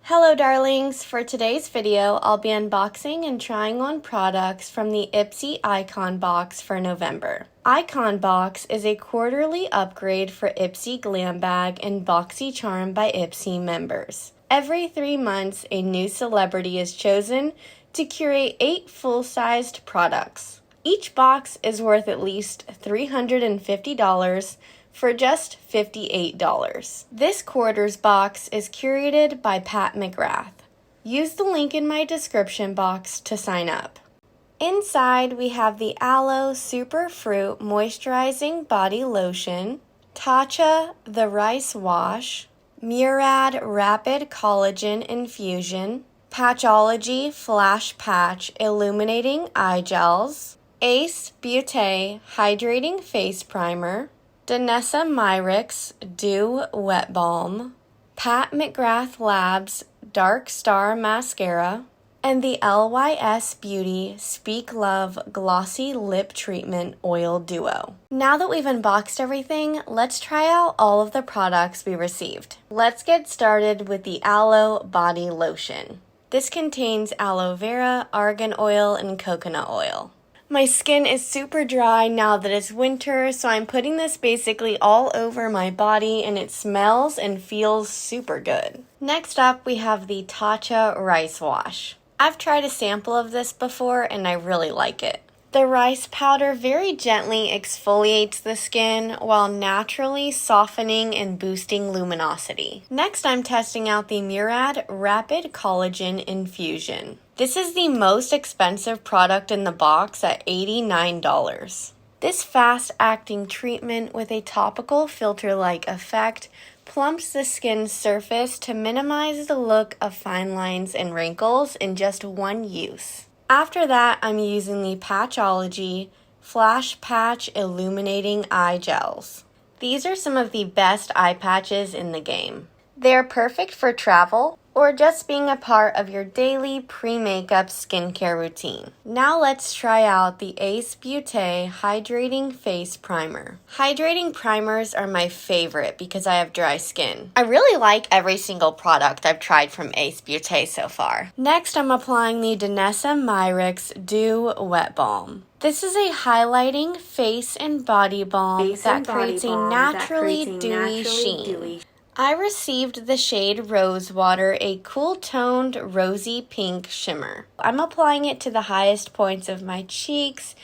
Hello darlings, for today's video I'll be unboxing and trying on products from the Ipsy Icon Box for November. Icon Box is a quarterly upgrade for Ipsy Glam Bag and Boxycharm by Ipsy members. Every 3 months a new celebrity is chosen to curate 8 full-sized products. Each box is worth at least $350 for just $58. This quarter's box is curated by McGrath. Use the link in my description box to sign up. Inside we have the Aloe Superfruit Moisturizing Body Lotion, Tatcha the Rice Wash, Murad Rapid Collagen Infusion, Patchology Flash Patch Illuminating Eye Gels, Ace Beaute Hydrating Face Primer, Danessa Myricks Dew Wet Balm, Pat McGrath Labs Dark Star Mascara, and the LYS Beauty Speak Love Glossy Lip Treatment Oil Duo. Now that we've unboxed everything, let's try out all of the products we received. Let's get started with the Aloe Body Lotion. This contains aloe vera, argan oil, and coconut oil. My skin is super dry now that it's winter, so I'm putting this basically all over my body and it smells and feels super good. Next up, we have the Tatcha Rice Wash. I've tried a sample of this before and I really like it. The rice powder very gently exfoliates the skin while naturally softening and boosting luminosity. Next, I'm testing out the Murad Rapid Collagen Infusion. This is the most expensive product in the box at $89. This fast-acting treatment with a topical filter-like effect plumps the skin's surface to minimize the look of fine lines and wrinkles in just one use. After that, I'm using the Patchology Flash Patch Illuminating Eye Gels. These are some of the best eye patches in the game. They are perfect for travel or just being a part of your daily pre-makeup skincare routine. Now let's try out the Ace Beaute Hydrating Face Primer. Hydrating primers are my favorite because I have dry skin. I really like every single product I've tried from Ace Beaute so far. Next, I'm applying the Danessa Myricks Dew Wet Balm. This is a highlighting face and body balm that creates a naturally dewy sheen. I received the shade Rosewater, a cool-toned rosy pink shimmer. I'm applying it to the highest points of my cheeks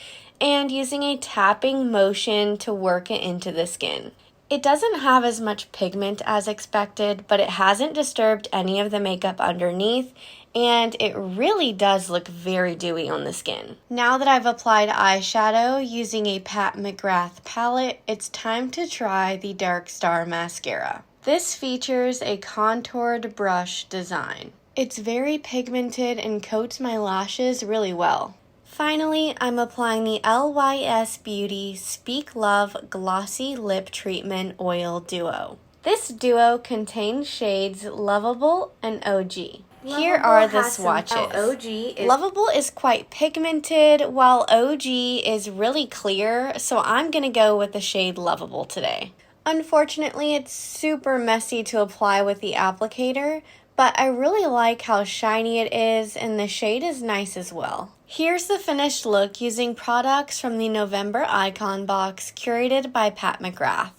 and using a tapping motion to work it into the skin. It doesn't have as much pigment as expected, but it hasn't disturbed any of the makeup underneath, and it really does look very dewy on the skin. Now that I've applied eyeshadow using a Pat McGrath palette, it's time to try the Dark Star Mascara. This features a contoured brush design. It's very pigmented and coats my lashes really well. Finally, I'm applying the LYS Beauty Speak Love Glossy Lip Treatment Oil Duo. This duo contains shades Lovable and OG. Here are the swatches. Lovable is quite pigmented, while OG is really clear, so I'm going to go with the shade Lovable today. Unfortunately, it's super messy to apply with the applicator, but I really like how shiny it is and the shade is nice as well. Here's the finished look using products from the November Icon Box curated by Pat McGrath.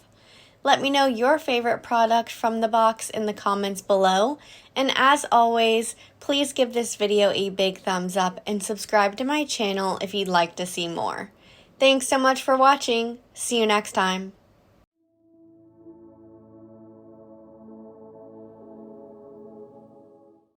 Let me know your favorite product from the box in the comments below, and as always, please give this video a big thumbs up and subscribe to my channel if you'd like to see more. Thanks so much for watching. See you next time.